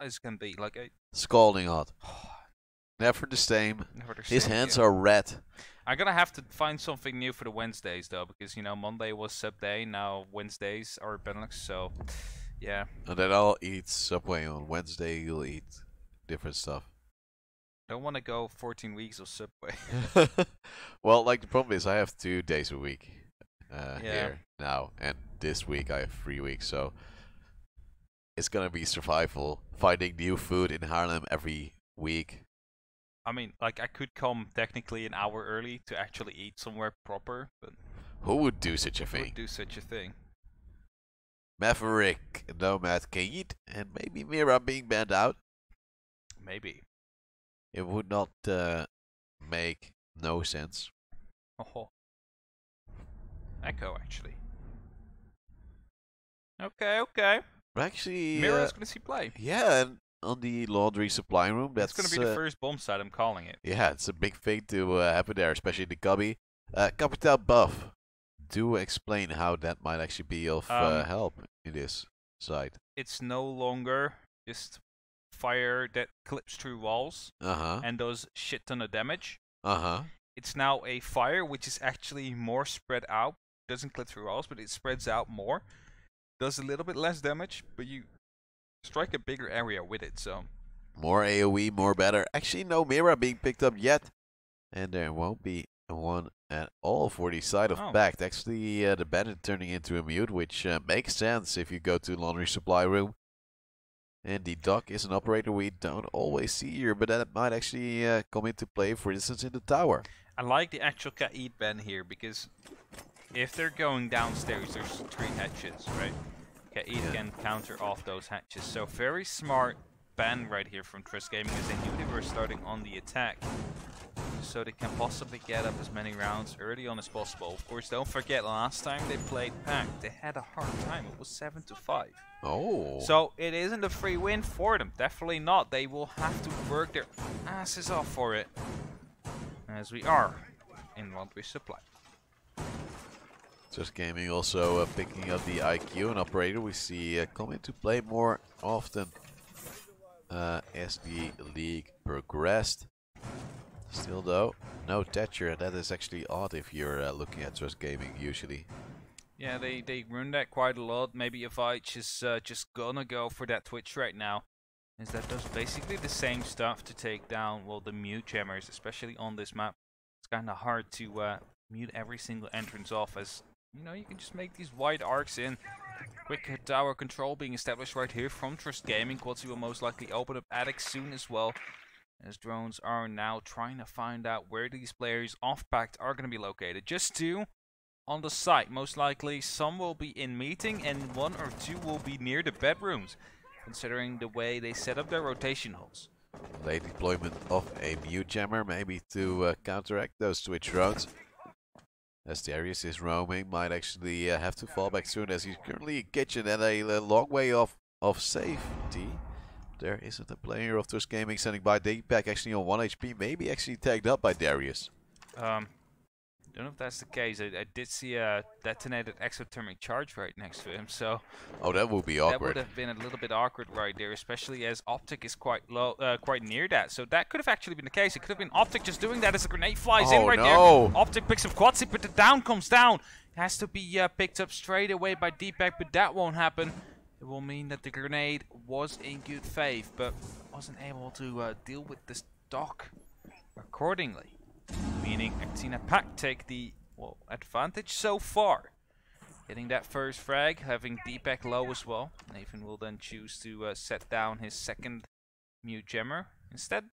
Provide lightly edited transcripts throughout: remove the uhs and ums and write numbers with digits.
as can be. Like, Scalding hot. Never the same. never the His same, hands yeah. are red. I'm gonna have to find something new for the Wednesdays though, because you know Monday was sub day, now Wednesdays are Benelux, so yeah. And then I'll eat Subway on Wednesday. You'll eat different stuff. Don't want to go 14 weeks of Subway. Well, like the problem is I have 2 days a week Yeah. here now, and this week I have 3 weeks, so it's gonna be survival, finding new food in Haarlem every week. I mean, like I could come technically an hour early to actually eat somewhere proper, but Who would do such a who would thing? do such a thing? Maverick, Nomad Kate, and maybe Mira being banned out. Maybe. It would not make no sense. Oh. Echo actually. Okay, okay. But actually, Mira's gonna see play. yeah, and on the laundry supply room, That's that's gonna be the first bomb site. I'm calling it. yeah, it's a big thing to happen there, especially the cubby. Capital buff. Do explain how that might actually be of help in this site. It's no longer just fire that clips through walls and does shit ton of damage. It's now a fire which is actually more spread out. Doesn't clip through walls, but it spreads out more. Does a little bit less damage, but you strike a bigger area with it, so. More AoE, more better. Actually, no Mira being picked up yet. And there won't be one at all for the side of PACT. Actually, the bandit turning into a mute, which makes sense if you go to laundry supply room. And the dock is an operator we don't always see here, but that might actually come into play, for instance, in the tower. I like the actual Kaid ban here, because if they're going downstairs, there's 3 hatches, right? Kaid can counter off those hatches. So very smart ban right here from Trust Gaming, as they knew they were starting on the attack. So they can possibly get up as many rounds early on as possible. Of course, don't forget, last time they played PACT, they had a hard time. It was 7-5. Oh. So it isn't a free win for them. Definitely not. They will have to work their asses off for it. As we are in laundry supply. Just Gaming also picking up the IQ and operator we see come into play more often as the league progressed. Still though, no Thatcher. That is actually odd if you're looking at Just Gaming usually. Yeah, they run that quite a lot. Maybe Avich is just gonna go for that Twitch right now. As that does basically the same stuff to take down, well, the mute jammers, especially on this map. It's kind of hard to mute every single entrance off, as you know, you can just make these wide arcs in. Quick tower control being established right here from Trust Gaming. Quadzi will most likely open up attics soon as well, as drones are now trying to find out where these players off PACT are going to be located. Just 2 on the site, most likely. Some will be in meeting, and 1 or 2 will be near the bedrooms, considering the way they set up their rotation holes. Late deployment of a mute jammer, maybe to counteract those Twitch drones. As Darius is roaming, might actually have to fall back soon, as he's currently in kitchen and a long way off of safety. There isn't a player of Trust Gaming standing by. Deepak actually on 1 HP, maybe actually tagged up by Darius. Don't know if that's the case. I did see a detonated exothermic charge right next to him, so. Oh, that would be awkward. That would have been a little bit awkward right there, especially as Optic is quite low, quite near that. So that could have actually been the case. It could have been Optic just doing that as the grenade flies in right there. Optic picks up Quadzi, but the down comes down. It has to be picked up straight away by Deepak, but that won't happen. It will mean that the grenade was in good faith, but wasn't able to deal with this dock accordingly. Meaning Actina PACT take the advantage so far. Getting that first frag, having Deepak low as well. Nathan will then choose to set down his second mute jammer. Instead,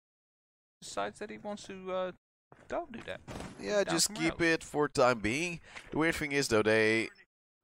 decides that he wants to don't do that. Yeah, just keep it for time being. The weird thing is though, they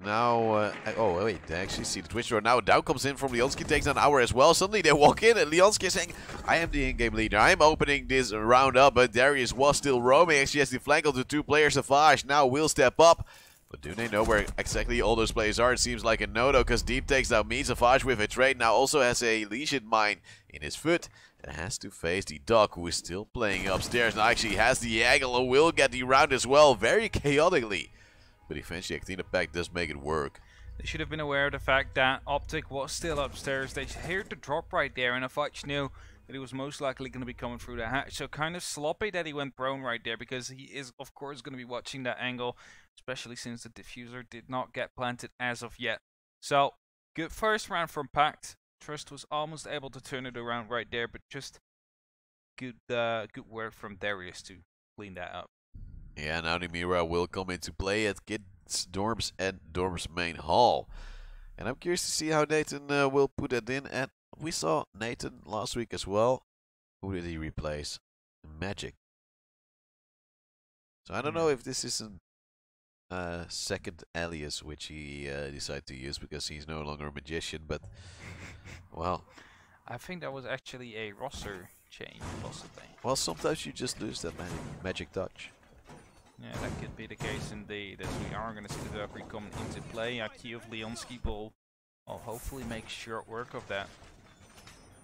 now oh wait, they actually see the Twitch door. Now down comes in from Leonski, takes an hour as well. Suddenly they walk in and Leonski is saying, I am the in-game leader, I'm opening this round up, but Darius was still roaming. Actually has the flank of the 2 players. Savage now will step up, but do they know where exactly all those players are? It seems like a no though, because Deep takes down me. Savage with a trade now also has a lesion mine in his foot. And has to face the Doc, who is still playing upstairs. Now actually has the angle and will get the round as well, very chaotically. But eventually Actina PACT does make it work. They should have been aware of the fact that Optic was still upstairs. They heard the drop right there, and Fudge knew that he was most likely going to be coming through the hatch. So kind of sloppy that he went prone right there, because he is, of course, going to be watching that angle, especially since the diffuser did not get planted as of yet. So, good first round from PACT. Trust was almost able to turn it around right there, but just good work from Darius to clean that up. Yeah, now the Mira will come into play at Kids Dorms and Dorms Main Hall. And I'm curious to see how Nathan will put that in. And we saw Nathan last week as well. Who did he replace? Magic. So I don't know if this is a second alias which he decided to use, because he's no longer a magician, but well, I think that was actually a roster change, possibly. Well, sometimes you just lose that magic touch. Yeah, that could be the case indeed, as we are going to see the Valkyrie come into play. IQ of Leonski will hopefully make short work of that.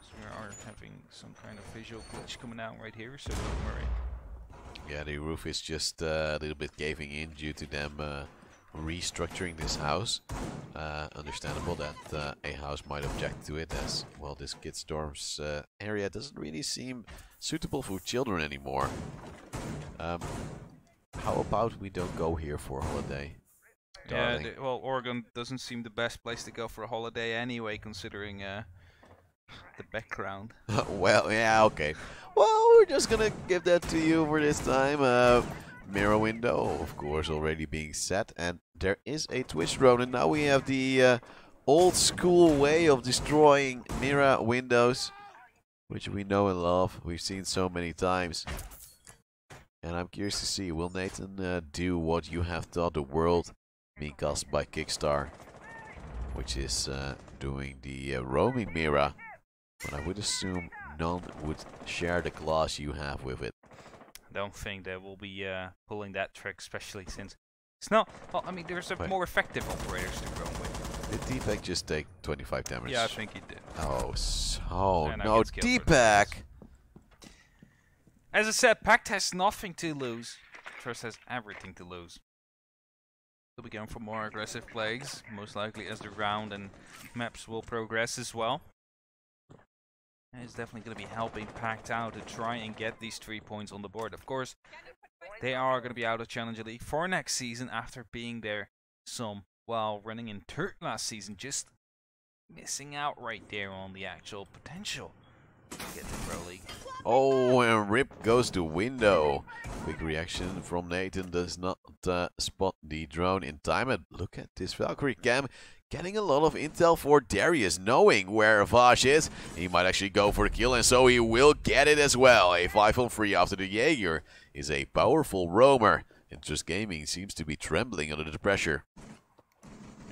So we are having some kind of visual glitch coming out right here, so don't worry. Yeah, the roof is just a little bit caving in due to them restructuring this house. Understandable that a house might object to it, as well this Kids Dorms area doesn't really seem suitable for children anymore. How about we don't go here for a holiday? Yeah, well, Oregon doesn't seem the best place to go for a holiday anyway, considering the background. Well, yeah, okay. Well, we're just gonna give that to you for this time. Mirror window, of course, already being set, and there is a twist drone, and now we have the old school way of destroying mirror windows, which we know and love. We've seen so many times. And I'm curious to see, will Nathan do what you have taught the world, being cast by Kickstar, which is doing the roaming mirror. But I would assume none would share the class you have with it. I don't think they will be pulling that trick, especially since it's not. Well, I mean, there's more effective operators to roam with. Did D-Pack just take 25 damage? Yeah, I think he did. Oh, so and no, D-Pack! As I said, PACT has nothing to lose. Trust has everything to lose. They'll be going for more aggressive plays, most likely as the round and maps will progress as well. And it's definitely going to be helping PACT out to try and get these 3 points on the board. Of course, they are going to be out of Challenger League for next season after being there while running in third last season, just missing out right there on the actual potential to get the Pro League. Oh, and rip goes to window. Quick reaction from Nathan, does not spot the drone in time. And look at this Valkyrie cam, getting a lot of intel for Darius, knowing where Vash is. He might actually go for the kill, and so he will get it as well. A 5-on-3 after the Jaeger is a powerful roamer. Interest Gaming seems to be trembling under the pressure.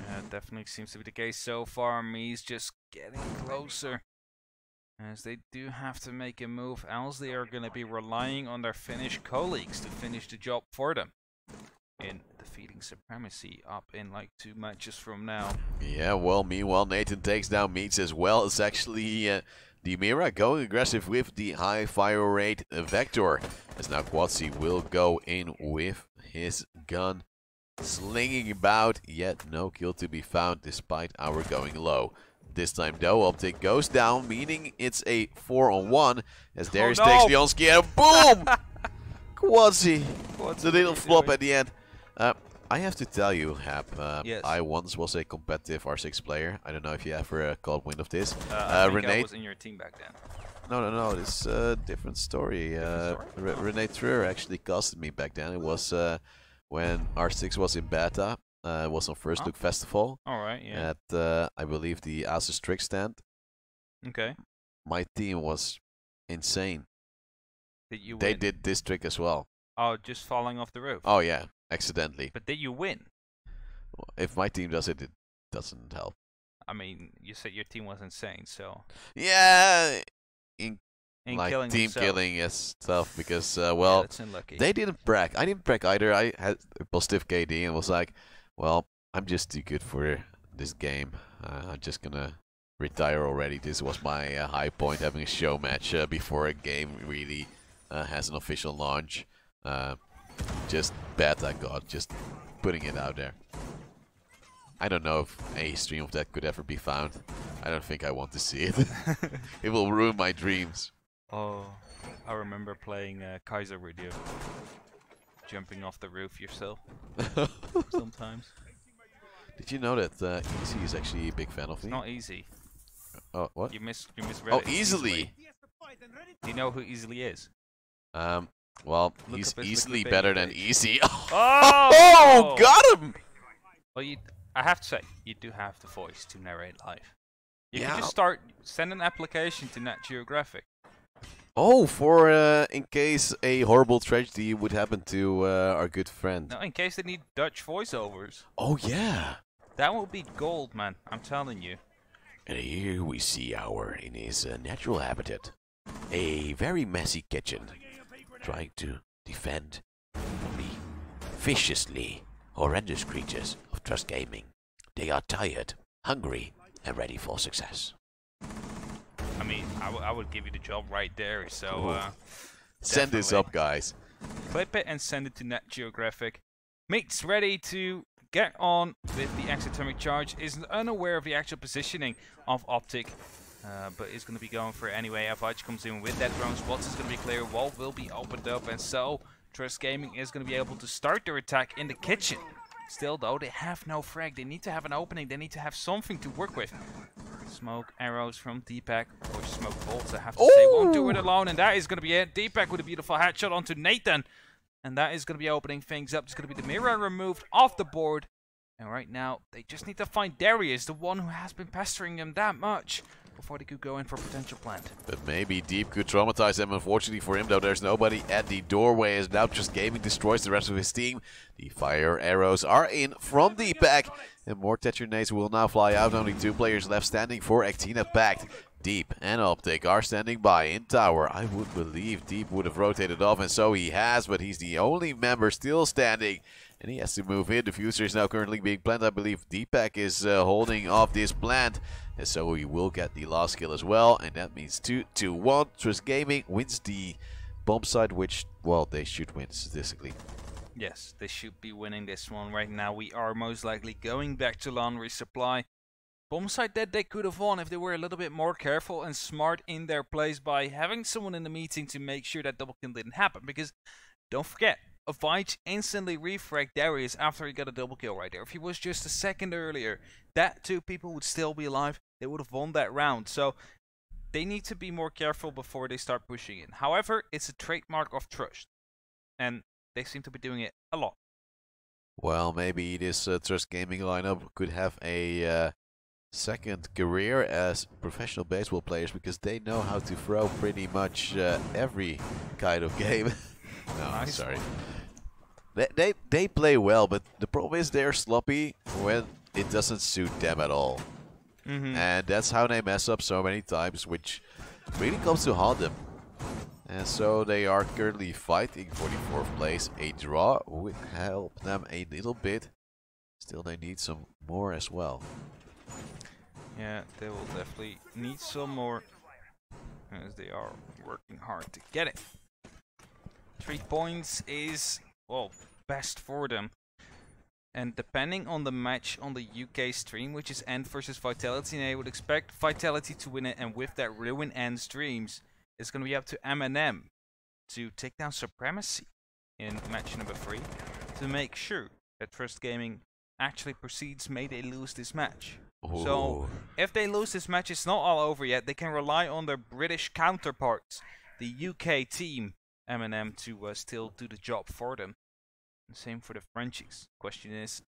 Yeah, it definitely seems to be the case so far. Me's just getting closer, as they do have to make a move, else they are going to be relying on their Finnish colleagues to finish the job for them in defeating Supremacy up in like 2 matches from now. Yeah, well, meanwhile, Nathan takes down Meats as well. It's actually the Mira going aggressive with the high fire rate Vector, as now Quatsi will go in with his gun, slinging about, yet no kill to be found despite our going low. This time though, Optic goes down, meaning it's a 4-on-1, as Darius takes Leonski and boom! Quatsi, the little flop at the end. I have to tell you, Hap, yes. I once was a competitive R6 player. I don't know if you ever caught wind of this. I think I was in your team back then. No, this is a different story. Renee Treur actually casted me back then. It was when R6 was in beta. It was on First Look Festival. Alright, yeah. At, I believe, the Asus Trick stand. Okay. My team was insane. Did you win? They did this trick as well. Oh, just falling off the roof? Oh, yeah. Accidentally. But did you win? If my team does it, it doesn't help. I mean, you said your team was insane, so... Yeah, in like killing team themselves. killing is tough because, well, yeah, they didn't brag. I didn't brag either. I had a positive KD and was like, well, I'm just too good for this game. I'm just gonna retire already. This was my high point, having a show match before a game really has an official launch. Just bad I got, just putting it out there. I don't know if a stream of that could ever be found. I don't think I want to see it. It will ruin my dreams. Oh, I remember playing Kaiser with you. Jumping off the roof yourself. Sometimes. Did you know that Easy is actually a big fan of me? It's not easy. Oh, what? You misread Oh, it. Easily! Do you know who Easily is? Well, he's easily the better than page. Easy. Oh! Got him! Well, I have to say, you do have the voice to narrate live. You Yeah. can just send an application to Nat Geographic. Oh, for in case a horrible tragedy would happen to our good friend. Now, in case they need Dutch voiceovers. Oh, yeah. That will be gold, man. I'm telling you. And here we see Our in his natural habitat. A very messy kitchen. Trying to defend from the viciously horrendous creatures of Trust Gaming. They are tired, hungry, and ready for success. I mean, I would give you the job right there, so... Send this up, guys. Clip it and send it to Nat Geographic. Mate's ready to get on with the exothermic charge. Is unaware of the actual positioning of Optic, but is going to be going for it anyway. Avage comes in with that drone. Spots is going to be clear. Wall will be opened up, and so Trust Gaming is going to be able to start their attack in the kitchen. Still, though, they have no frag. They need to have an opening. They need to have something to work with. Smoke arrows from Deepak, or smoke bolts, I have to say. Won't do it alone, and that is going to be it. Deepak with a beautiful headshot onto Nathan. And that is going to be opening things up. It's going to be the mirror removed off the board. And right now, they just need to find Darius, the one who has been pestering them that much, before they could go in for potential plant. But maybe Deep could traumatize them. Unfortunately for him, though, there's nobody at the doorway, as now Just Gaming destroys the rest of his team. The fire arrows are in from Deepak, and more Tether nades will now fly out. Only 2 players left standing for Actina PACT. Deep and Optic are standing by in tower. I would believe Deep would have rotated off, and so he has, but he's the only member still standing. And he has to move in. The fuser is now currently being planned. I believe Deepak is holding off this plant. And so he will get the last kill as well. And that means 2-1. Trust Gaming wins the bomb side, which, well, they should win statistically. Yes, they should be winning this one right now. We are most likely going back to long resupply. Bomb side that they could have won if they were a little bit more careful and smart in their plays by having someone in the meeting to make sure that double kill didn't happen. Because don't forget, Avage instantly refragged Darius after he got a double kill right there. If he was just a second earlier, that 2 people would still be alive. They would have won that round. So they need to be more careful before they start pushing in. However, it's a trademark of Trust. And they seem to be doing it a lot. Well, maybe this Trust Gaming lineup could have a second career as professional baseball players, because they know how to throw pretty much every kind of game. No, Nice. sorry. They play well, but the problem is they're sloppy when it doesn't suit them at all. And that's how they mess up so many times, which really comes to haunt them. And so they are currently fighting for the 4th place. A draw would help them a little bit. Still, they need some more as well. Yeah, they will definitely need some more, as they are working hard to get it. 3 points is, well, best for them. And depending on the match on the UK stream, which is End versus Vitality, and I would expect Vitality to win it, and with that ruin End streams, it's going to be up to M&M to take down Supremacy in match number 3 to make sure that Trust Gaming actually proceeds, may they lose this match. Ooh. So, if they lose this match, it's not all over yet. They can rely on their British counterparts, the UK team, M&M, to still do the job for them. And same for the Frenchies. Question is,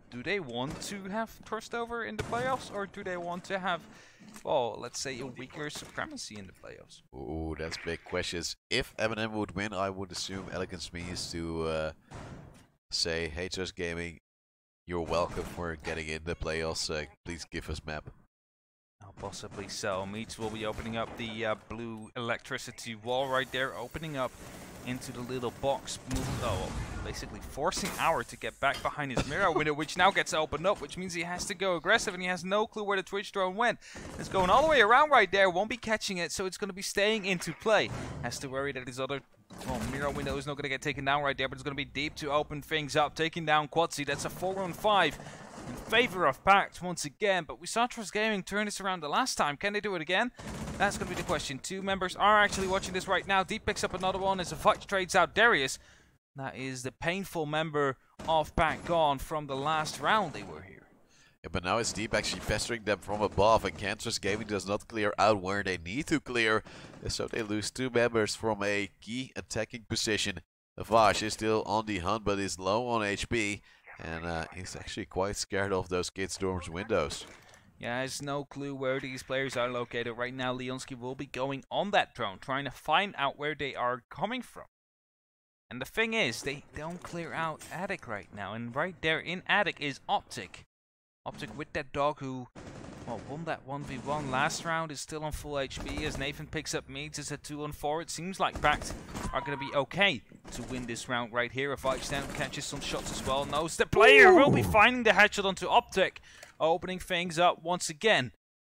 do they want to have Trust over in the playoffs, or do they want to have, well, let's say a weaker Supremacy in the playoffs? Ooh, that's big questions. If M&M would win, I would assume Elegance means to say, hey, Trust Gaming, you're welcome for getting in the playoffs. Please give us map. Possibly so. Meats will be opening up the blue electricity wall right there, opening up into the little box. Basically forcing Our to get back behind his mirror window, which now gets opened up, which means he has to go aggressive, and he has no clue where the Twitch drone went. It's going all the way around right there, won't be catching it, so it's going to be staying into play. Has to worry that his other mirror window is not going to get taken down right there, but it's going to be Deep to open things up, taking down Quatsi. That's a 4-on-5. And favor of PACT once again, but we saw Trust Gaming turn this around the last time. Can they do it again? That's going to be the question. Two members are actually watching this right now. Deep picks up another one as Avach trades out Darius. That is the painful member of PACT gone from the last round they were here. Yeah, but now it's Deep actually pestering them from above, and Trust Gaming does not clear out where they need to clear, so they lose two members from a key attacking position. Avach is still on the hunt, but is low on HP, and he's actually quite scared of those Kid Storm's windows. Yeah, has no clue where these players are located right now. Leonski will be going on that drone, trying to find out where they are coming from. And the thing is, they don't clear out Attic right now, and right there in Attic is Optic. Optic with that dog who, well, won that 1v1 last round, is still on full HP as Nathan picks up Meads. It's a 2-on-4. It seems like PACT are going to be okay to win this round right here. If Eichstein catches some shots as well, knows the player will be finding the headshot onto Optic, opening things up once again.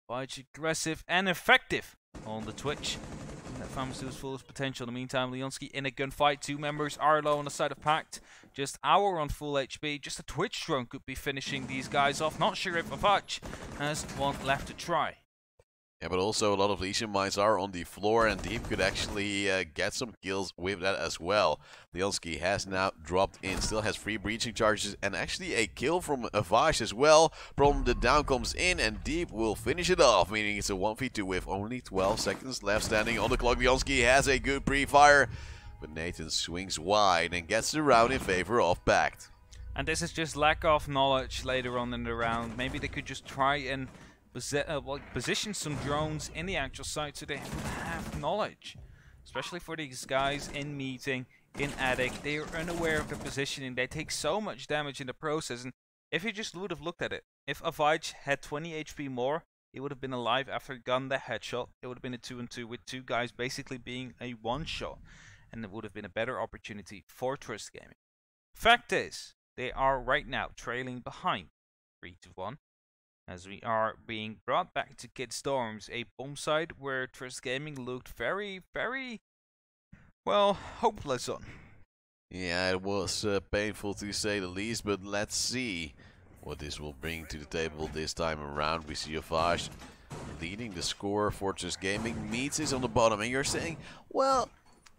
Veich aggressive and effective on the Twitch. That Famus is full of potential. In the meantime, Leonski in a gunfight. Two members are low on the side of PACT. Just Hour on full HP. Just a Twitch drone could be finishing these guys off. Not sure if Avach has one left to try. Yeah, but also a lot of Legion mines are on the floor, and Deep could actually get some kills with that as well. Leonski has now dropped in, still has 3 breaching charges, and actually a kill from Avach as well. From the down comes in, and Deep will finish it off, meaning it's a 1v2 with only 12 seconds left standing on the clock. Leonski has a good pre-fire, but Nathan swings wide and gets the round in favor of PACT. And this is just lack of knowledge later on in the round. Maybe they could just try and position some drones in the actual site so they have knowledge. Especially for these guys in meeting, in Attic. They are unaware of the positioning. They take so much damage in the process. And if you just would have looked at it, if Avach had 20 HP more, he would have been alive after he got the headshot. It would have been a 2-on-2 with two guys basically being a one-shot. And it would have been a better opportunity for Trust Gaming. Fact is, they are right now trailing behind 3-1. As we are being brought back to Kid Storms, a bomb site where Trust Gaming looked very, very, well, hopeless on. Yeah, it was painful to say the least, but let's see what this will bring to the table this time around. We see Avach leading the score for Trust Gaming. Meads is on the bottom, and you're saying, well,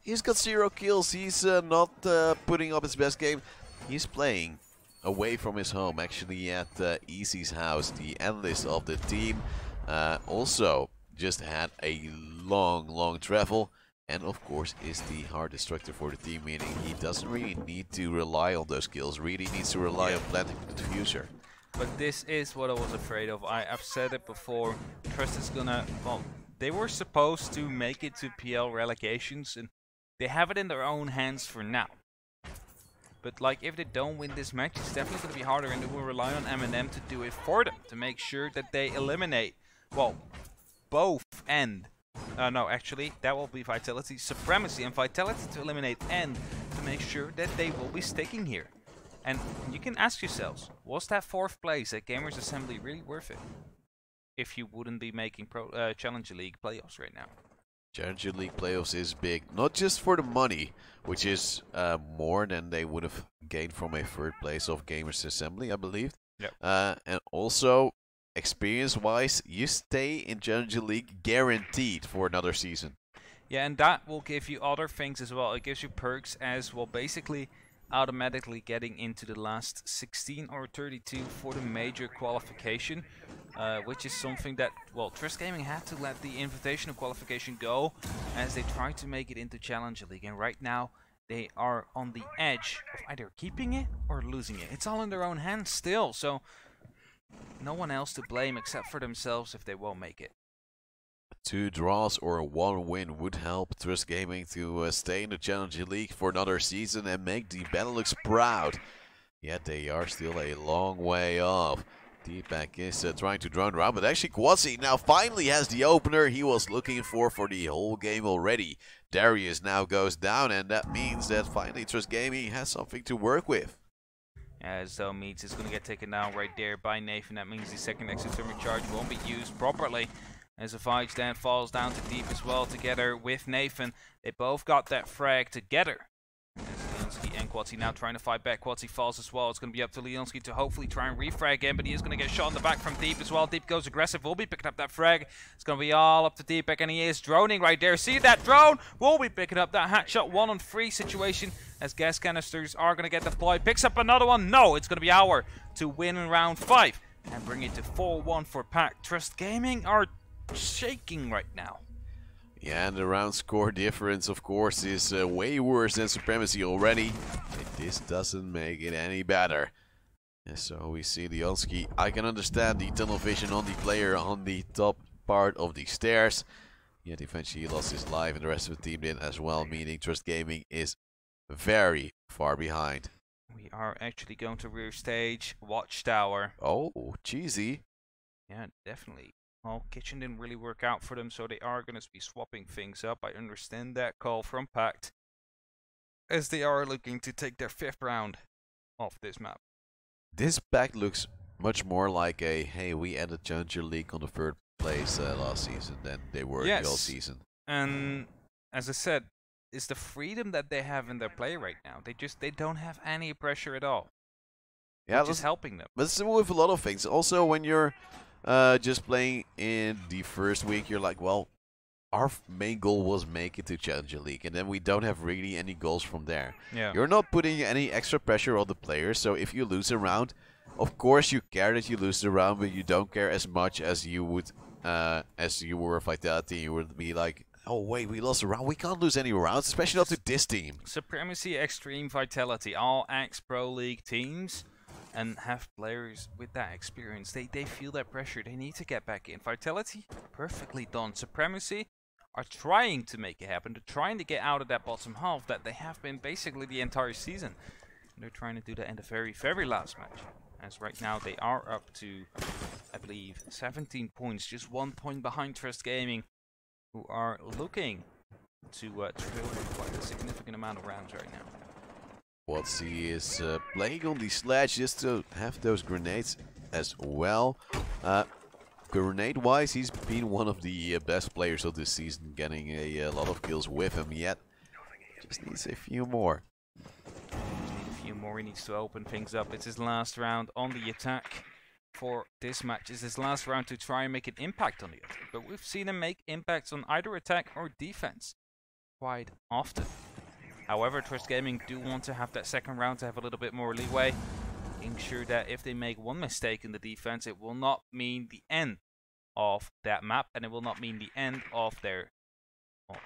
he's got 0 kills, he's not putting up his best game. He's playing away from his home, actually at Easy's house, the analyst of the team. Also just had a long travel, and of course is the hard destructor for the team, meaning he doesn't really need to rely on those kills, really needs to rely on planting the diffuser. But this is what I was afraid of. I've said it before, Trust is gonna, well, they were supposed to make it to PL relegations, and they have it in their own hands for now. But like, if they don't win this match, it's definitely going to be harder, and they will rely on M&M to do it for them, to make sure that they eliminate, well, both End. No, actually, that will be Vitality, Supremacy, and Vitality to eliminate End, to make sure that they will be sticking here. And you can ask yourselves, was that 4th place at Gamers Assembly really worth it? If you wouldn't be making Challenger League playoffs right now. Challenger League playoffs is big, not just for the money, which is more than they would have gained from a 3rd place of Gamers Assembly, I believe. Yep. And also, experience-wise, you stay in Challenger League guaranteed for another season. Yeah, and that will give you other things as well. It gives you perks as well, basically automatically getting into the last 16 or 32 for the major qualification. Which is something that, well, Trust Gaming had to let the invitational qualification go as they tried to make it into Challenger League. And right now, they are on the edge of either keeping it or losing it. It's all in their own hands still, so no one else to blame except for themselves if they won't make it. 2 draws or 1 win would help Trust Gaming to stay in the Challenger League for another season and make the Benelux proud. Yet they are still a long way off. Deepak is trying to drone around, but actually Quasi now finally has the opener he was looking for the whole game already. Darius now goes down, and that means that finally Trust Gaming has something to work with. As though Meads is going to get taken down right there by Nathan. That means the second exothermic charge won't be used properly. As Avach then falls down to Deep as well together with Nathan. They both got that frag together. As Quatsi, and Quatsi now trying to fight back. Quatsi falls as well. It's going to be up to Leonski to hopefully try and refrag again, but he is going to get shot in the back from Deep as well. Deep goes aggressive. Will be picking up that frag. It's going to be all up to Deep, and he is droning right there. See that drone? Will be picking up that hat shot 1-on-3 situation as gas canisters are going to get deployed. Picks up another one. No, it's going to be Hour to win in round 5 and bring it to 4-1 for PACT. Trust Gaming are shaking right now. Yeah, and the round score difference, of course, is way worse than Supremacy already. This doesn't make it any better. And so we see Leonski. I can understand the tunnel vision on the player on the top part of the stairs. Yet eventually he lost his life and the rest of the team did as well, meaning Trust Gaming is very far behind. We are actually going to rear stage Watchtower. Oh, cheesy. Yeah, definitely. Well, Kitchen didn't really work out for them, so they are going to be swapping things up. I understand that call from PACT, as they are looking to take their 5th round off this map. This PACT looks much more like a, hey, we ended Challenger League on the 3rd place last season than they were the whole season. And as I said, it's the freedom that they have in their play right now. They don't have any pressure at all. Yeah, just helping them. But it's similar with a lot of things. Also, when you're just playing in the first week, you're like, well, our main goal was make it to Challenger League, and then we don't have really any goals from there. Yeah. You're not putting any extra pressure on the players, so if you lose a round, of course you care that you lose the round, but you don't care as much as you would, as you were Vitality. You would be like, oh wait, we lost a round. We can't lose any rounds, especially not to this team. Supremacy, Extreme, Vitality, all ex-Pro League teams, and have players with that experience. They feel that pressure. They need to get back in. Vitality, perfectly done. Supremacy are trying to make it happen. They're trying to get out of that bottom half that they have been basically the entire season. And they're trying to do that in the very, very last match. As right now they are up to, I believe, 17 points. Just 1 point behind Trust Gaming, who are looking to trail quite a significant amount of rounds right now. Quatsi is playing on the sledge just to have those grenades as well. Grenade-wise, he's been one of the best players of this season, getting a lot of kills with him, yet just needs a few more. Just need a few more. He needs to open things up. It's his last round on the attack for this match. It's his last round to try and make an impact on the attack. But we've seen him make impacts on either attack or defense quite often. However, Trust Gaming do want to have that second round to have a little bit more leeway, making sure that if they make one mistake in the defense, it will not mean the end of that map, and it will not mean the end of their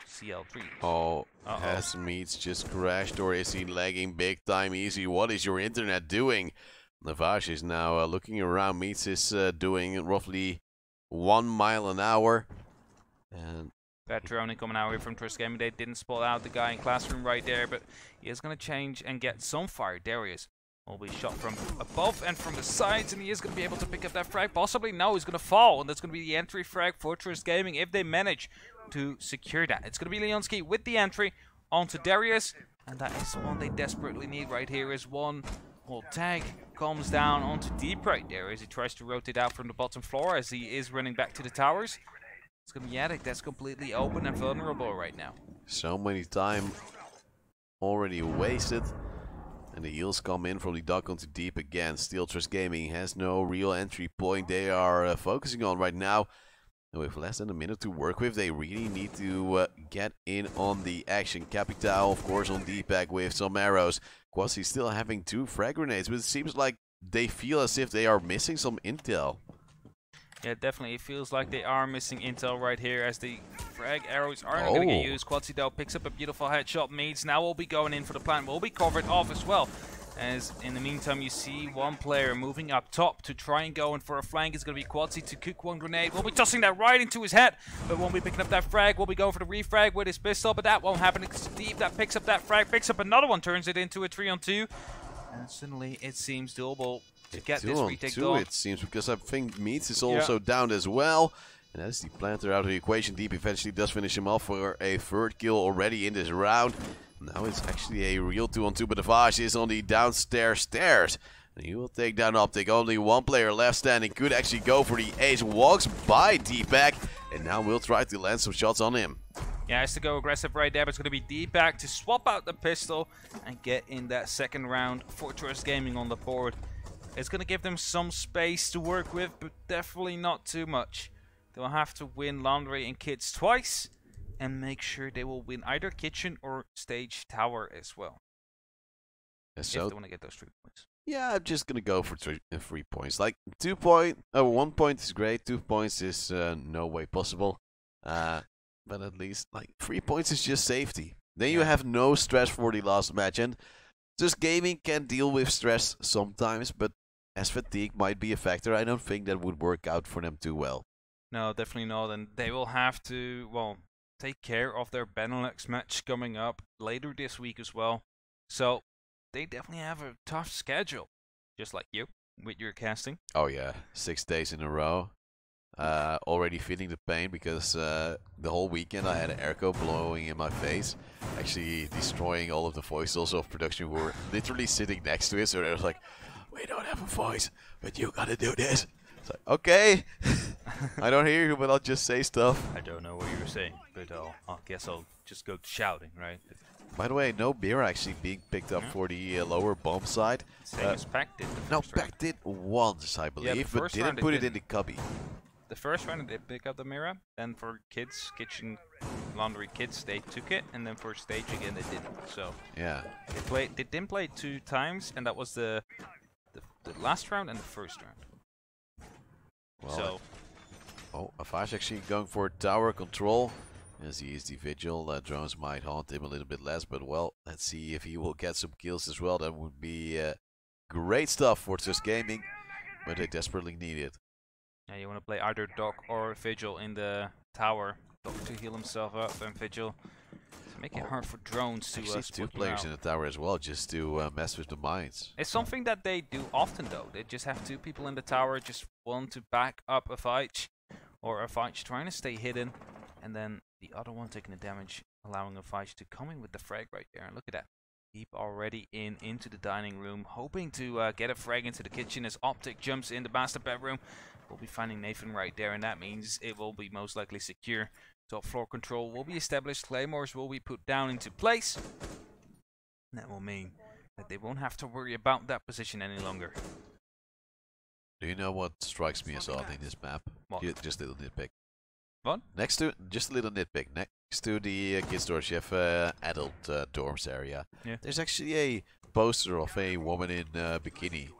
CL3. Oh, has Meats just crashed, or is he lagging big time? Easy, what is your internet doing? Navash is now looking around. Meats is doing roughly 1 mile an hour. And that drone coming out here from Trust Gaming. They didn't spot out the guy in classroom right there, but he is going to change and get some fire. Darius will be shot from above and from the sides, and he is going to be able to pick up that frag. Possibly, no, he's going to fall, and that's going to be the entry frag for Trust Gaming if they manage to secure that. It's going to be Leonski with the entry onto Darius, and that is one they desperately need right here. Is one whole tag comes down onto Deep right there as he tries to rotate out from the bottom floor as he is running back to the towers. It's going to be Attic that's completely open and vulnerable right now. So many time already wasted. And the heals come in from the duck onto Deep again. Still, Trust Gaming has no real entry point they are focusing on right now. And with less than a minute to work with, they really need to get in on the action. Capital, of course, on D-Pack with some arrows. Quatsi still having 2 frag grenades, but it seems like they feel as if they are missing some intel. Yeah, definitely. It feels like they are missing intel right here as the frag arrows are not going to get used. Quatsi though picks up a beautiful headshot. Meads now will be going in for the plant. Will be covered off as well. As in the meantime, you see one player moving up top to try and go in for a flank. It's going to be Quatsi to cook one grenade. Will be tossing that right into his head, but won't be picking up that frag. Will be going for the refrag with his pistol, but that won't happen. It's Deep that picks up that frag, picks up another one, turns it into a 3-on-2. And suddenly it seems doable to get this retake done. It seems, because I think Meats is also down as well. And that's the planter out of the equation. Deep eventually does finish him off for a 3rd kill already in this round. Now it's actually a real 2-on-2, but Navash is on the downstairs stairs. And he will take down Optic. Only one player left standing. Could actually go for the ace. Walks by D-Pack. And now we'll try to land some shots on him. Yeah, has to go aggressive right there, but it's going to be D-Pact to swap out the pistol and get in that second round. Fortress Gaming on the board. It's going to give them some space to work with, but definitely not too much. They'll have to win Laundry and Kids twice and make sure they will win either Kitchen or Stage Tower as well. Yeah, so if they want to get those 3 points. Yeah, I'm just gonna go for 3 points. Like 1 point is great. 2 points is no way possible. But at least like 3 points is just safety. Then you have no stress for the last match, and just gaming can deal with stress sometimes. But as fatigue might be a factor, I don't think that would work out for them too well. No, definitely not. And they will have to, well, take care of their Benelux match coming up later this week as well. So they definitely have a tough schedule, just like you with your casting. Oh yeah, 6 days in a row. Already feeling the pain because the whole weekend I had an airco blowing in my face, actually destroying all of the voices of production who were literally sitting next to it. So it was like, we don't have a voice, but you gotta do this. It's like, okay, I don't hear you, but I'll just say stuff. I don't know what you were saying, but I guess I'll just go shouting, right? By the way, no beer actually being picked up for the lower bomb side. Same as PACT did. No, PACT did once, I believe, but didn't put it in the cubby. The first round they did pick up the mirror, then for Kids, Kitchen, Laundry, Kids, they took it, and then for Stage again they didn't. So yeah, they didn't play it 2 times, and that was the last round and the first round. Well, so, Avash actually going for tower control. As he is the vigil, drones might haunt him a little bit less, but well, let's see if he will get some kills as well. That would be great stuff for Just Gaming, but they desperately need it. Yeah, you want to play either Doc or Vigil in the tower. Doc to heal himself up, and Vigil to make it hard for drones to actually 2 players in the tower as well, just to mess with the mines. It's something that they do often though. They just have 2 people in the tower, just one to back up a fight, or a fight trying to stay hidden, and then the other one taking the damage, allowing a fight to come in with the frag right there. And look at that. Deep already into the dining room, hoping to get a frag into the kitchen as Optic jumps in the master bedroom. We'll be finding Nathan right there, and that means it will be most likely secure. Top floor control will be established. Claymores will be put down into place. That will mean that they won't have to worry about that position any longer. Do you know what strikes me as odd in this map? What? Just a little nitpick. What? Next to, just a little nitpick, next to the kids' dorms, you have adult dorms area. Yeah. There's actually a poster of a woman in bikini.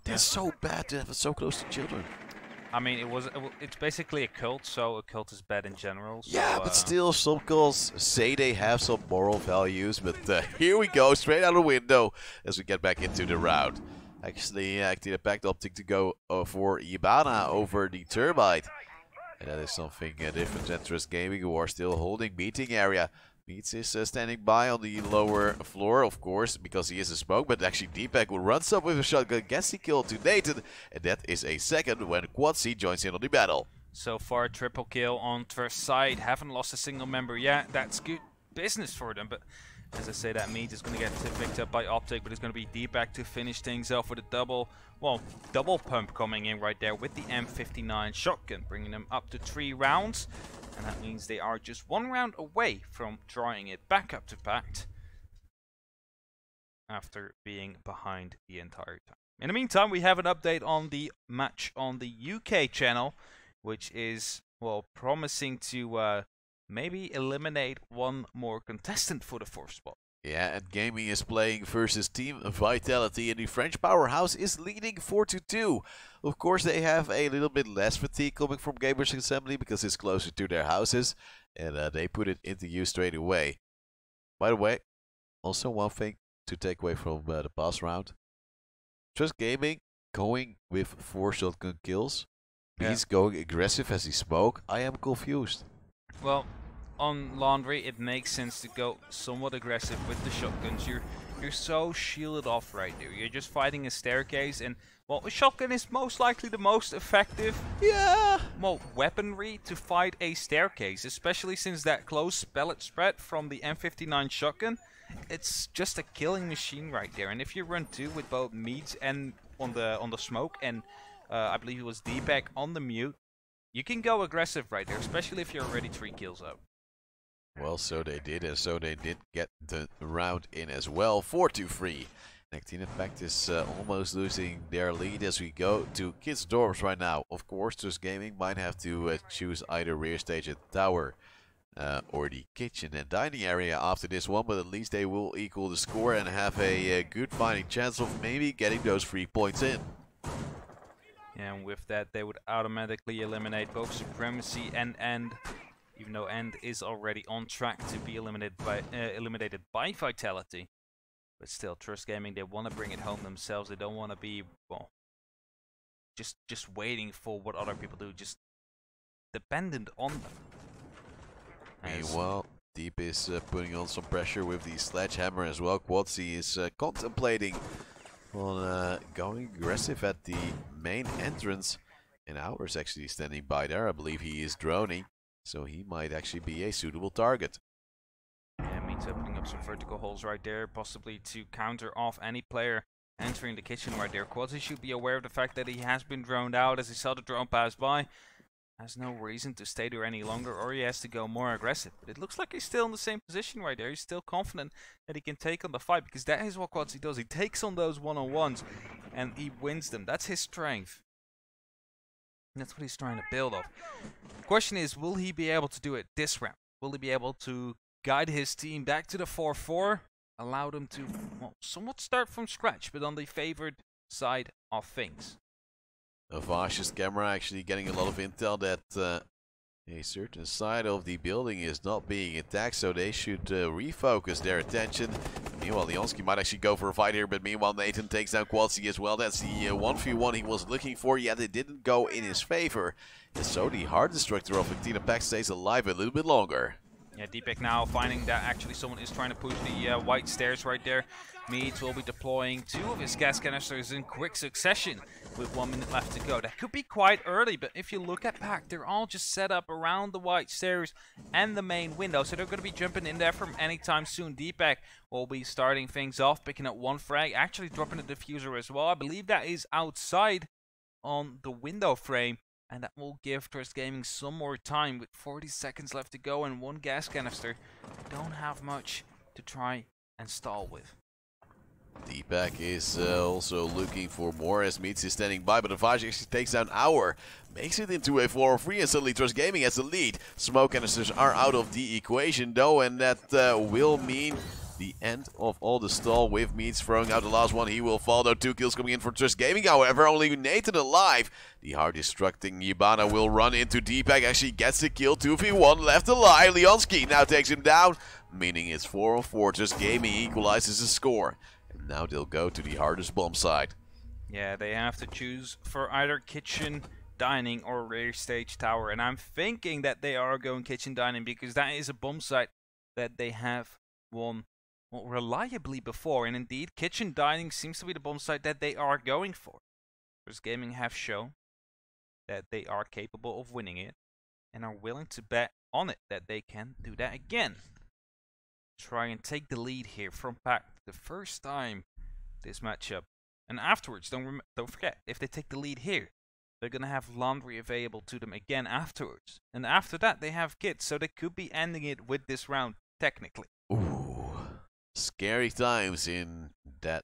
That's so bad to have it so close to children. I mean, it's basically a cult, so a cult is bad in general. So, yeah, but still, some cults say they have some moral values, but here we go, straight out the window as we get back into the round. Actually, acting a PACT optic to go for Ibana over the Turbine. And that is something different than Just Gaming, who are still holding meeting area. Meets is standing by on the lower floor, of course, because he is a smoke, but actually D-Pack will run up with a shotgun, gets the kill to Nathan, and that is a second when Quadsi joins in on the battle. So far, triple kill on first side, haven't lost a single member yet. That's good business for them, but as I say, that meat is going to get picked up by Optic, but it's going to be D-Pack to finish things off with a double pump coming in right there with the M59 shotgun, bringing them up to 3 rounds. And that means they are just 1 round away from drawing it back up to PACT after being behind the entire time. In the meantime, we have an update on the match on the UK channel, which is, well, promising to maybe eliminate 1 more contestant for the 4th spot. Yeah, and Gaming is playing versus Team Vitality, and the French powerhouse is leading 4-2. Of course, they have a little bit less fatigue coming from Gamers Assembly because it's closer to their houses, and they put it into use straight away. By the way, also one thing to take away from the past round. Just Gaming going with 4 shotgun kills. Yeah. He's going aggressive as he spoke. I am confused. Well, on Laundry, it makes sense to go somewhat aggressive with the shotguns. You're so shielded off right there. You're just fighting a staircase, and well, a shotgun is most likely the most effective, well, weaponry to fight a staircase, especially since that close pellet spread from the M59 shotgun. It's just a killing machine right there. And if you run 2 with both meats and on the smoke, and I believe it was D-Pack on the mute, you can go aggressive right there, especially if you're already 3 kills up. Well, so they did, and so they did get the round in as well. 4-3. Actina PACT is almost losing their lead as we go to Kids Dorms right now. Of course, Trust Gaming might have to choose either rear stage and tower or the kitchen and dining area after this one, but at least they will equal the score and have a good fighting chance of maybe getting those 3 points in. And with that, they would automatically eliminate both Supremacy and End, even though End is already on track to be eliminated by Vitality. But still, Trust Gaming, they want to bring it home themselves. They don't want to be, well, just waiting for what other people do, just dependent on them. Meanwhile, Deep is putting on some pressure with the sledgehammer as well. Quadzy is contemplating on going aggressive at the main entrance. And Hour's actually standing by there. I believe he is droning, so he might actually be a suitable target. Yeah, means opening up some vertical holes right there, possibly to counter off any player entering the kitchen right there. Quadzy should be aware of the fact that he has been droned out as he saw the drone pass by. Has no reason to stay there any longer, or he has to go more aggressive. But it looks like he's still in the same position right there. He's still confident that he can take on the fight, because that is what Quadzy does. He takes on those one-on-ones and he wins them. That's his strength. And that's what he's trying to build off. The question is, will he be able to do it this round? Will he be able to guide his team back to the 4-4? Allow them to, well, somewhat start from scratch, but on the favored side of things. Avash's camera actually getting a lot of intel that a certain side of the building is not being attacked, so they should refocus their attention. Meanwhile, Leonski might actually go for a fight here, but meanwhile Nathan takes down Quadzy as well. That's the 1v1 he was looking for, yet it didn't go in his favor. And so the Heart Destructor of Actina PACT stays alive a little bit longer. Yeah, Deepak now finding that actually someone is trying to push the white stairs right there. Meads will be deploying 2 of his gas canisters in quick succession with 1 minute left to go. That could be quite early, but if you look at PACT, they're all just set up around the white stairs and the main window, so they're going to be jumping in there from anytime soon. Deepak will be starting things off, picking up 1 frag, actually dropping the diffuser as well. I believe that is outside on the window frame. And that will give Trust Gaming some more time with 40 seconds left to go and 1 gas canister. Don't have much to try and stall with. Deepak is also looking for more as Meets is standing by, but Avash actually takes down Hour, makes it into a 4-3, and suddenly Trust Gaming has the lead. Smoke canisters are out of the equation though, and that will mean the end of all the stall with Meats throwing out the last one. He will fall though. 2 kills coming in for Trust Gaming. However, only Nathan alive. The Heart Destructing Yibana will run into Deepak. Actually gets the kill. 2v1 left alive. Leonski now takes him down, meaning it's 4-4. Trust Gaming equalizes the score. And now they'll go to the hardest bomb side. Yeah, they have to choose for either kitchen, dining, or rear stage tower. And I'm thinking that they are going kitchen dining, because that is a bomb site that they have won, well, reliably before, and indeed, kitchen dining seems to be the bomb site that they are going for. Trust Gaming have shown that they are capable of winning it, and are willing to bet on it that they can do that again. Try and take the lead here from PACT the first time this matchup. And afterwards, don't forget, if they take the lead here, they're gonna have laundry available to them again afterwards. And after that, they have kids, so they could be ending it with this round, technically. Ooh. Scary times in that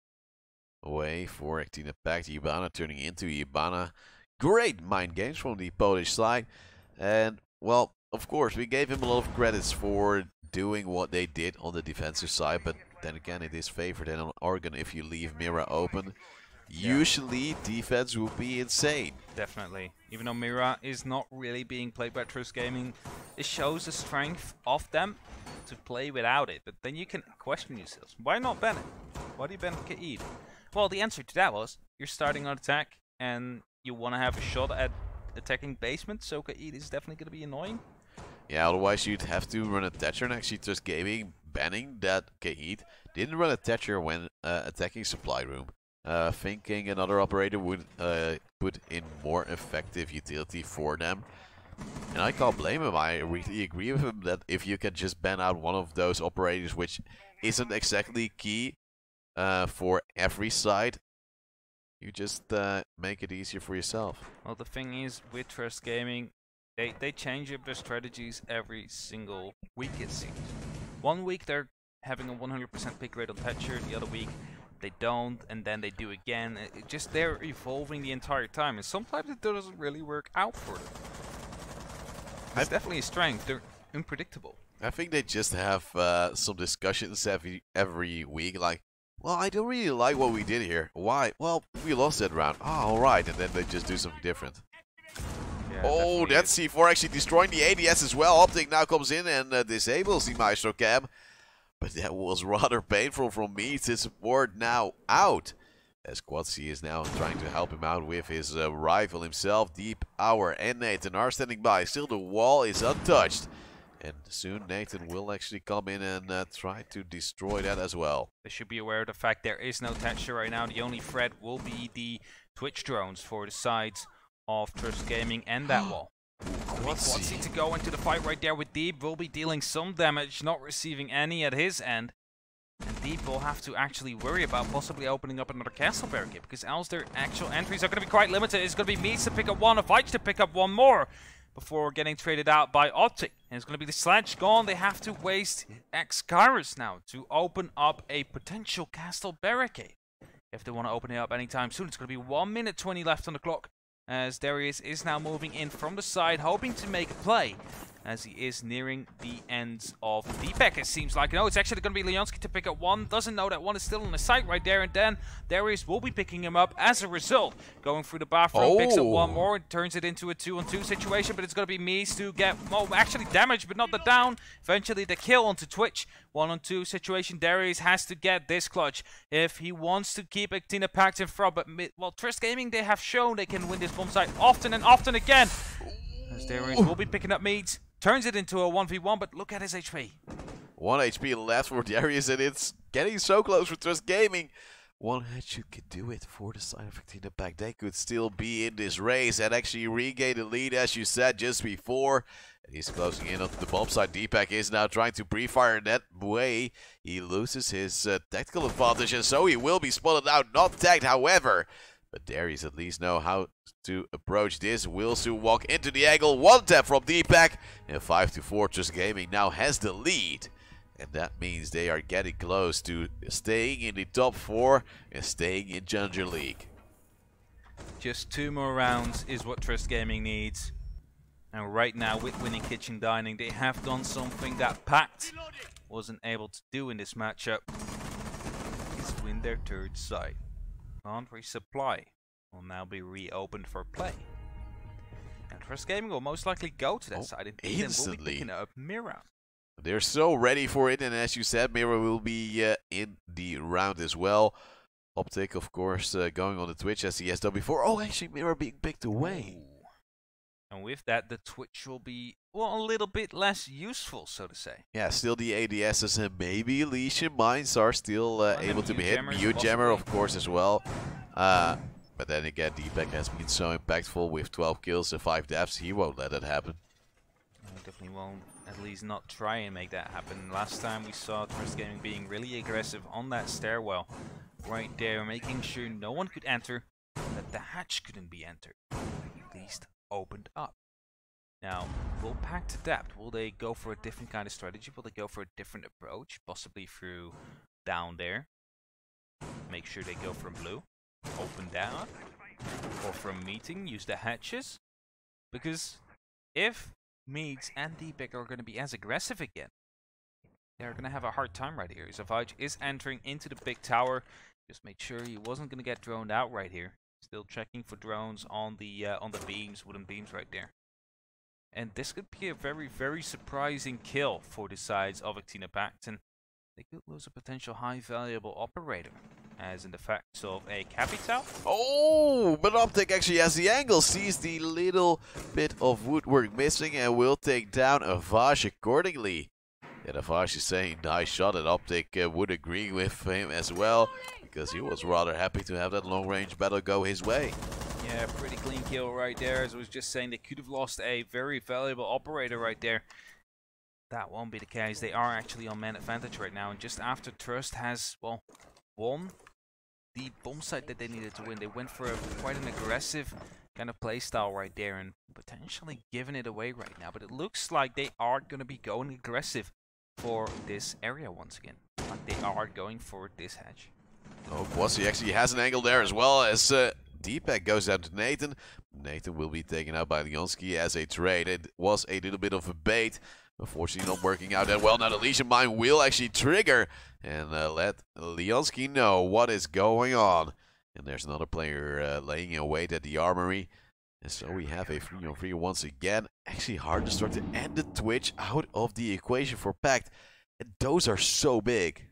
way for Actina PACT. Yibana turning into Yibana. Great mind games from the Polish side. And, well, of course, we gave him a lot of credits for doing what they did on the defensive side. But then again, it is favored on Oregon if you leave Mira open. Yeah. Usually, defense will be insane. Definitely. Even though Mira is not really being played by Trust Gaming, it shows the strength of them to play without it. But then you can question yourselves. Why not Bennett? Why do you ban Kaid? Well, the answer to that was, you're starting on attack and you want to have a shot at attacking basement, so Kaid is definitely going to be annoying. Yeah, otherwise you'd have to run a Thatcher, and actually Trust Gaming banning that Kaid didn't run a Thatcher when attacking supply room. Thinking another operator would put in more effective utility for them. And I can't blame him. I really agree with him that if you can just ban out one of those operators, which isn't exactly key for every side, you just make it easier for yourself. Well, the thing is, with Trust Gaming, They change up their strategies every single week, it seems. 1 week they're having a 100% pick rate on Thatcher, the other week they don't, and then they do again. They're evolving the entire time, and sometimes it doesn't really work out for them. It's definitely a strength. They're unpredictable. I think they just have some discussions every week, like, well, I don't really like what we did here. Why? Well, we lost that round. Ah, alright, and then they just do something different. Yeah, oh, that's C4 actually destroying the ADS as well. Optic now comes in and disables the Maestro Cam. But that was rather painful from me. His support now out. As Quatsi is now trying to help him out with his rival himself, Deep Hour and Nathan are standing by. Still the wall is untouched. And soon Nathan will actually come in and try to destroy that as well. They should be aware of the fact there is no Thatcher right now. The only threat will be the Twitch drones for the sides of Trust Gaming and that wall. Quatsi to go into the fight right there with Deep. Will be dealing some damage, not receiving any at his end. And Deep will have to actually worry about possibly opening up another castle barricade, because else their actual entries are going to be quite limited. It's going to be Meats to pick up one, Avich to pick up one more before getting traded out by Optic. And it's going to be the Sledge gone. They have to waste X-Kyrus now to open up a potential castle barricade. If they want to open it up anytime soon, it's going to be 1 minute 20 left on the clock, as Darius is now moving in from the side, hoping to make a play, as he is nearing the ends of the pack, it seems like. No, it's actually going to be Leonski to pick up one. Doesn't know that one is still on the site right there, and then Darius will be picking him up as a result. Going through the bathroom, picks up one more, and turns it into a 2-on-2 situation, but it's going to be Mies to get, well, actually damage, but not the down. Eventually the kill onto Twitch. 1-on-2 situation. Darius has to get this clutch if he wants to keep Actina PACT in front, but, well, Trust Gaming, they have shown they can win this bomb site often and often again. As Darius will be picking up Meads. Turns it into a 1v1, but look at his HP. 1 HP left for Darius, and it's getting so close for Trust Gaming. One headshot could do it for the side of Actina PACT. They could still be in this race and actually regain the lead, as you said just before. And he's closing in onto the bomb site. Deepak is now trying to pre-fire that way. He loses his tactical advantage, and so he will be spotted out, not tagged, however. But Darius at least know how to approach this. Will soon walk into the angle. One tap from Deepak. And 5-4, Trust Gaming now has the lead. And that means they are getting close to staying in the top 4 and staying in Challenger League. Just 2 more rounds is what Trust Gaming needs. And right now, with winning Kitchen Dining, they have done something that PACT wasn't able to do in this matchup. Is win their 3rd site. Laundry Supply will now be reopened for play. And Trust Gaming will most likely go to that side and instantly will be picking up Mira. They're so ready for it, and as you said, Mira will be in the round as well. Optic, of course, going on the Twitch as he has done before. Oh, actually, Mira being picked away. Ooh. And with that, the Twitch will be, well, a little bit less useful, so to say. Yeah, still the ADSs and maybe Elysian Mines are still able to be hit. Mute Jammer, of course, as well. But then again, Deepak has been so impactful with 12 kills and 5 deaths. He won't let that happen. He definitely won't, at least not try and make that happen. Last time we saw Trust Gaming being really aggressive on that stairwell. Right there, making sure no one could enter, that the hatch couldn't be entered. At least opened up. Now, will PACT adapt? Will they go for a different kind of strategy? Will they go for a different approach? Possibly through down there. Make sure they go from blue. Open down. Or from meeting, use the hatches. Because if Meads and Deepak are going to be as aggressive again, they're going to have a hard time right here. Zavage is entering into the big tower. Just made sure he wasn't going to get droned out right here. Still checking for drones on the beams, wooden beams right there. And this could be a very, very surprising kill for the sides of Actina PACT, and they could lose a potential high valuable operator, as in the fact of a Capital. Oh, but Optic actually has the angle, sees the little bit of woodwork missing, and will take down Avash accordingly. And Avash is saying nice shot, and Optic would agree with him as well, because he was rather happy to have that long-range battle go his way. Yeah, pretty clean kill right there. As I was just saying, they could have lost a very valuable operator right there. That won't be the case. They are actually on man advantage right now, and just after Trust has, well, won the bomb site that they needed to win, they went for quite an aggressive kind of play style right there and potentially giving it away right now. But it looks like they are going to be going aggressive for this area once again. Like they are going for this hedge. Oh, Quasi actually has an angle there as well as D-Pack goes down to Nathan. Nathan will be taken out by Leonski as a trade. It was a little bit of a bait. Unfortunately not working out that well. Now the Legion Mine will actually trigger and let Leonski know what is going on. And there's another player laying in wait at the armory. And so we have a 3-on-3 once again. Actually hard to start to end the Twitch out of the equation for PACT. And those are so big.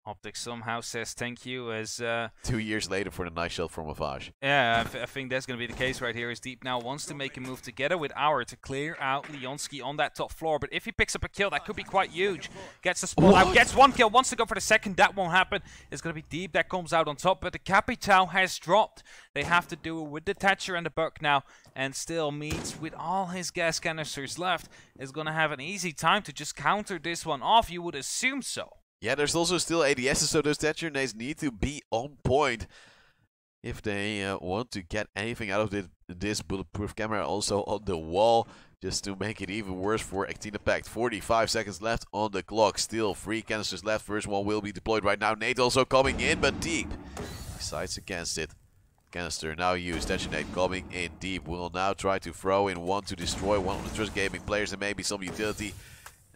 Optic somehow says thank you as 2 years later for the nice shot from Avage. Yeah, I think that's going to be the case right here. As Deep now wants to make a move together with Hour to clear out Leonski on that top floor. But if he picks up a kill, that could be quite huge. Gets the spawn out, gets one kill, wants to go for the second. That won't happen. It's going to be Deep that comes out on top. But the Capitao has dropped. They have to do it with the Thatcher and the Buck now. And still Meats, with all his gas canisters left, is going to have an easy time to just counter this one off. You would assume so. Yeah, there's also still ADSs, so those Thatcher nades need to be on point if they want to get anything out of this bulletproof camera. Also on the wall, just to make it even worse for Actina PACT. 45 seconds left on the clock. Still 3 canisters left. First one will be deployed right now. Nate also coming in, but Deep decides against it. Canister now used. Thatcher nade coming in. Deep will now try to throw in one to destroy one of the Trust Gaming players and maybe some utility.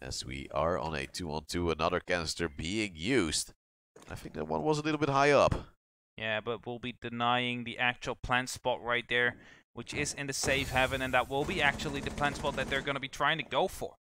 As we are on a 2-on-2, another canister being used. I think that one was a little bit high up. Yeah, but we'll be denying the actual plant spot right there, which is in the safe haven, and that will be actually the plant spot that they're going to be trying to go for.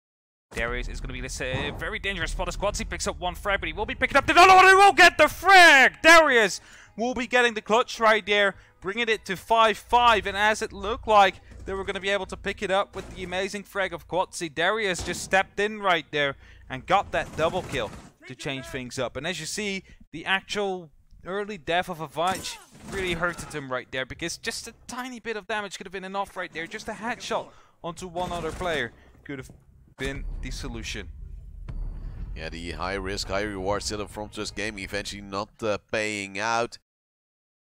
Darius is going to be this very dangerous spot as Quatsi picks up one frag, but he will be picking up the... No, he will get the frag! Darius will be getting the clutch right there, bringing it to 5-5, and as it looked like they were going to be able to pick it up with the amazing frag of Quatsi, Darius just stepped in right there and got that double kill to change things up. And as you see, the actual early death of Avage really hurted him right there, because just a tiny bit of damage could have been enough right there. Just a headshot onto one other player could have been the solution. Yeah, the high risk, high reward setup from Trust Gaming eventually not paying out.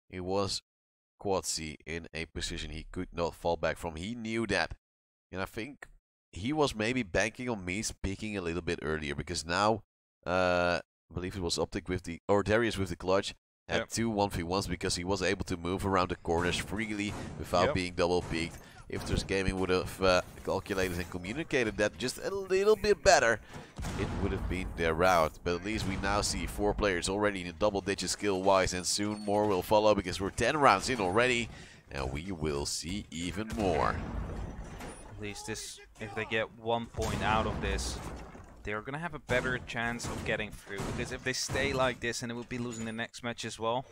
It was Quatsi in a position he could not fall back from. He knew that. And I think he was maybe banking on me speaking a little bit earlier, because now I believe it was Optic with the, or Darius with the clutch at 2 1v1s, because he was able to move around the corners freely without being double peaked. If Trust Gaming would have calculated and communicated that just a little bit better, it would have been their route. But at least we now see 4 players already in double digit skill wise, and soon more will follow, because we're 10 rounds in already, and we will see even more. At least this, if they get 1 point out of this, they're going to have a better chance of getting through, because if they stay like this, and they will be losing the next match as well,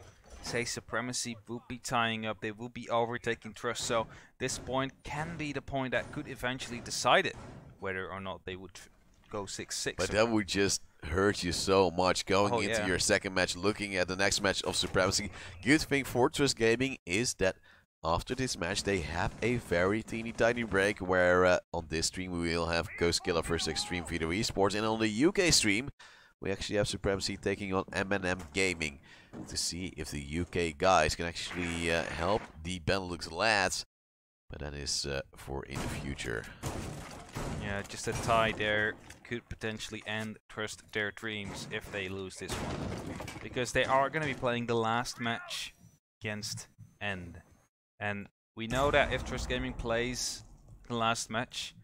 say Supremacy will be tying up, they will be overtaking Trust, so this point can be the point that could eventually decide it, whether or not they would go 6-6. But that would just hurt you so much going into your second match, looking at the next match of Supremacy. Good thing for Trust Gaming is that after this match they have a very teeny tiny break, where on this stream we will have Ghost Killer vs Extreme Video Esports, and on the UK stream we actually have Supremacy taking on M&M Gaming, to see if the UK guys can actually help the Benelux lads. But that is for in the future. Yeah, just a tie there could potentially end Trust their dreams if they lose this one, because they are going to be playing the last match against End. And we know that if Trust Gaming plays the last match,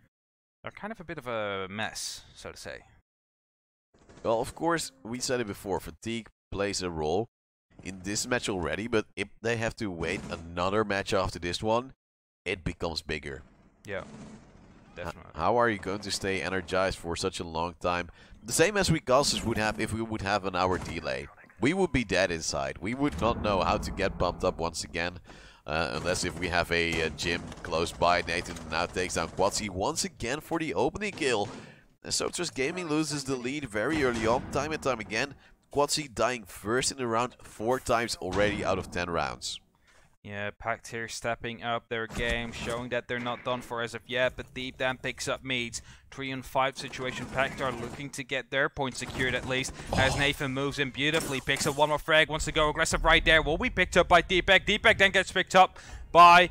they're kind of a bit of a mess, so to say. Well, of course, we said it before, fatigue plays a role in this match already, but if they have to wait another match after this one, it becomes bigger. Yeah, definitely. How are you going to stay energized for such a long time? The same as we Gaussers would have if we would have an hour delay. We would be dead inside. We would not know how to get bumped up once again. Unless if we have a gym close by. Nathan now takes down Quatsi once again for the opening kill. And so Trust Gaming loses the lead very early on, time and time again. Quatsi dying first in the round 4 times already out of 10 rounds. Yeah, PACT here stepping up their game, showing that they're not done for as of yet, but Deep then picks up Meads. 3-on-5 situation. PACT are looking to get their point secured at least, as Nathan moves in beautifully, picks up one more frag, wants to go aggressive right there. Will be picked up by D-Pack. D-Pack then gets picked up by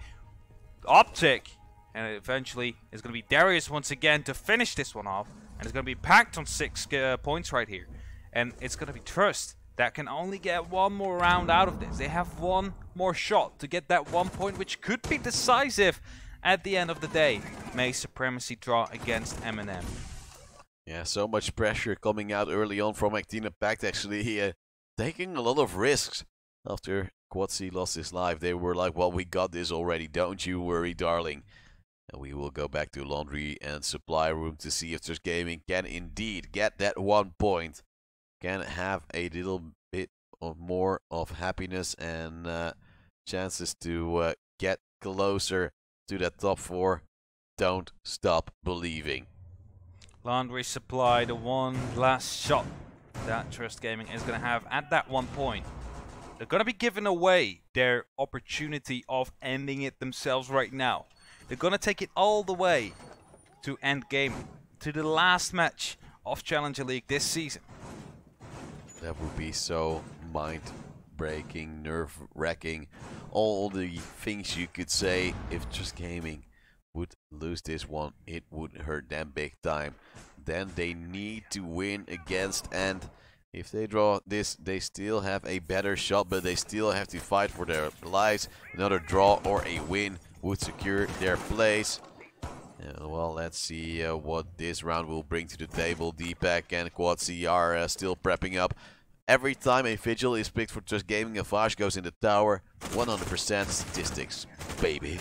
Optic. And eventually it's going to be Darius once again to finish this one off. And it's going to be PACT on 6 points right here. And it's going to be Trust that can only get one more round out of this. They have one more shot to get that 1 point, which could be decisive at the end of the day. May Supremacy draw against M&M. Yeah, so much pressure coming out early on from PACT, actually taking a lot of risks. After Quatsi lost his life, they were like, well, we got this already, don't you worry, darling. And we will go back to laundry and supply room to see if Trust Gaming can indeed get that 1 point. Can have a little bit of more of happiness and chances to get closer to that top 4. Don't stop believing. Laundry supply, the one last shot that Trust Gaming is going to have at that 1 point. They're going to be giving away their opportunity of ending it themselves right now. They're going to take it all the way to end game, to the last match of Challenger League this season. That would be so mind-breaking, nerve-wracking. All the things you could say if Trust Gaming would lose this one, it would hurt them big time. Then they need to win against, and if they draw this, they still have a better shot, but they still have to fight for their lives. Another draw or a win would secure their place. Well, let's see what this round will bring to the table. PACT and Quatsi are still prepping up. Every time a Vigil is picked for Trust Gaming, a Vash goes in the tower. 100% statistics, baby.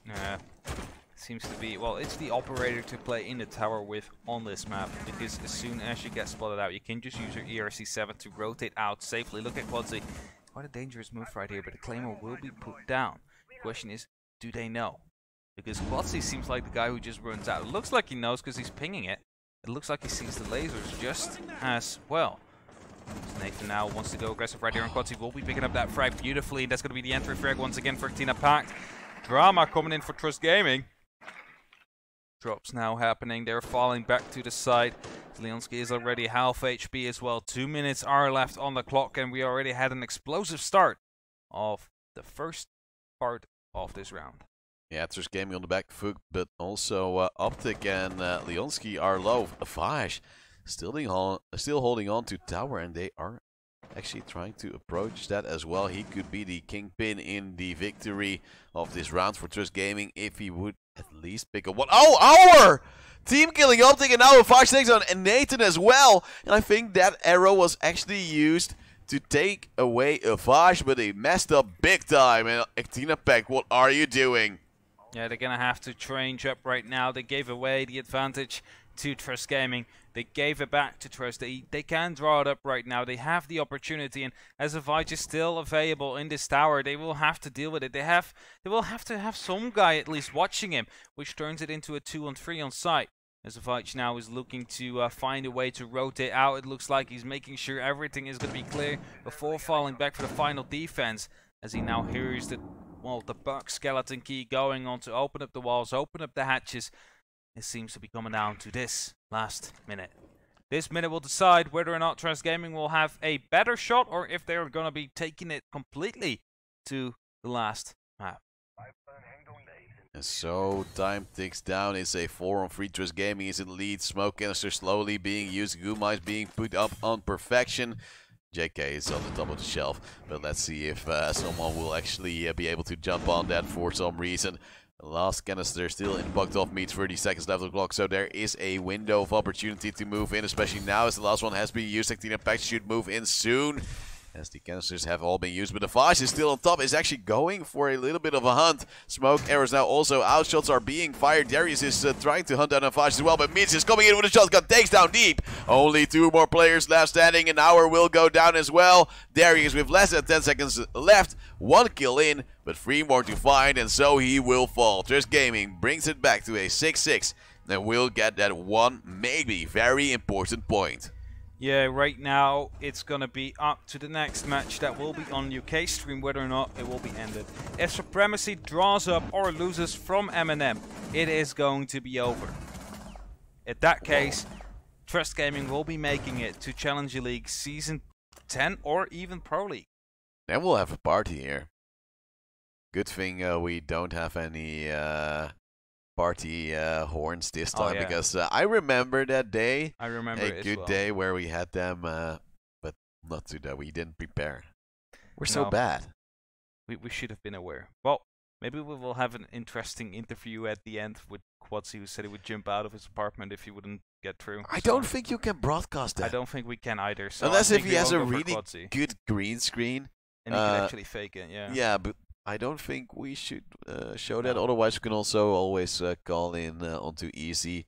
Yeah, seems to be, well, it's the operator to play in the tower with on this map, because as soon as you get spotted out, you can just use your ERC7 to rotate out safely. Look at Quatsi. Quite a dangerous move right here, but the Claymore will be put down. The question is, do they know? Because Quatsi seems like the guy who just runs out. It looks like he knows because he's pinging it. It looks like he sees the lasers just as well. Nathan now wants to go aggressive right here, and Quatsi will be picking up that frag beautifully. That's going to be the entry frag once again for PACT. Drama coming in for Trust Gaming. Drops now happening. They're falling back to the side. Leonski is already half HP as well. 2 minutes are left on the clock, and we already had an explosive start of the first part of this round. Yeah, Trust Gaming on the back foot, but also Optic and Leonski are low. Vash still holding on to tower, and they are actually trying to approach that as well. He could be the kingpin in the victory of this round for Trust Gaming if he would at least pick up one. Oh, our team killing Optic, and now a Vash takes on Nathan as well. And I think that arrow was actually used to take away a Vash, but they messed up big time. And PACT, what are you doing? Yeah, they're going to have to change up right now. They gave away the advantage to Trust Gaming. They gave it back to Trust. They can draw it up right now. They have the opportunity, and as a Vige is still available in this tower, they will have to deal with it. They will have to have some guy at least watching him, which turns it into a 2-on-3 on site. As Vige now is looking to find a way to rotate out. It looks like he's making sure everything is going to be clear before falling back for the final defense, as he now hears the bug skeleton key going on to open up the walls, open up the hatches. It seems to be coming down to this last minute. This minute will decide whether or not Trust Gaming will have a better shot, or if they're going to be taking it completely to the last map. And so time ticks down. It's a 4-on-3. Trust Gaming is in the lead. Smoke canister slowly being used. Guma is being put up on perfection. JK is on the top of the shelf, but let's see if someone will actually be able to jump on that for some reason. The last canister still in bugged off meets 30 seconds left on the clock, so there is a window of opportunity to move in, especially now as the last one has been used. PACT should move in soon, as the canisters have all been used, but the Vash is still on top, is actually going for a little bit of a hunt. Smoke arrows now also out, shots are being fired. Darius is trying to hunt down a Vash as well, but Mitch is coming in with a shotgun, takes down Deep. Only 2 more players left standing, an hour will go down as well. Darius with less than 10 seconds left, 1 kill in, but 3 more to find, and so he will fall. Trust Gaming brings it back to a 6-6, and will get that one, maybe very important point. Yeah, right now it's going to be up to the next match that will be on UK stream whether or not it will be ended. If Supremacy draws up or loses from M&M, it is going to be over. In that case, Trust Gaming will be making it to Challenger League Season 10 or even Pro League. Then we'll have a party here. Good thing we don't have any party horns this time, because I remember that day. I remember a good day where we had them, but not today. We didn't prepare. We're so bad. We should have been aware. Well, maybe we will have an interesting interview at the end with Quadzy, who said he would jump out of his apartment if he wouldn't get through. I don't think you can broadcast that. I don't think we can either. So unless if he has a really good green screen. And he can actually fake it, yeah. Yeah, but I don't think we should show that. Otherwise, we can also always call in onto Easy.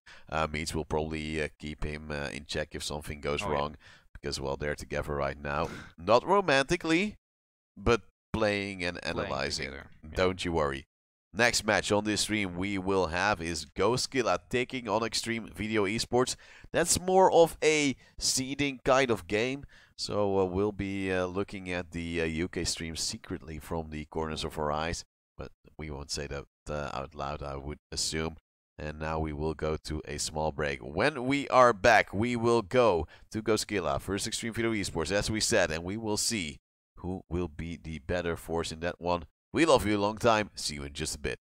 Meets will probably keep him in check if something goes wrong. Because, well, they're together right now. Not romantically, but playing and analyzing. Don't you worry. Next match on this stream we will have is Ghostkilla taking on Extreme Video Esports. That's more of a seeding kind of game. So we'll be looking at the UK stream secretly from the corners of our eyes. But we won't say that out loud, I would assume. And now we will go to a small break. When we are back, we will go to Ghostkilla versus Extreme Video Esports, as we said. And we will see who will be the better force in that one. We love you a long time. See you in just a bit.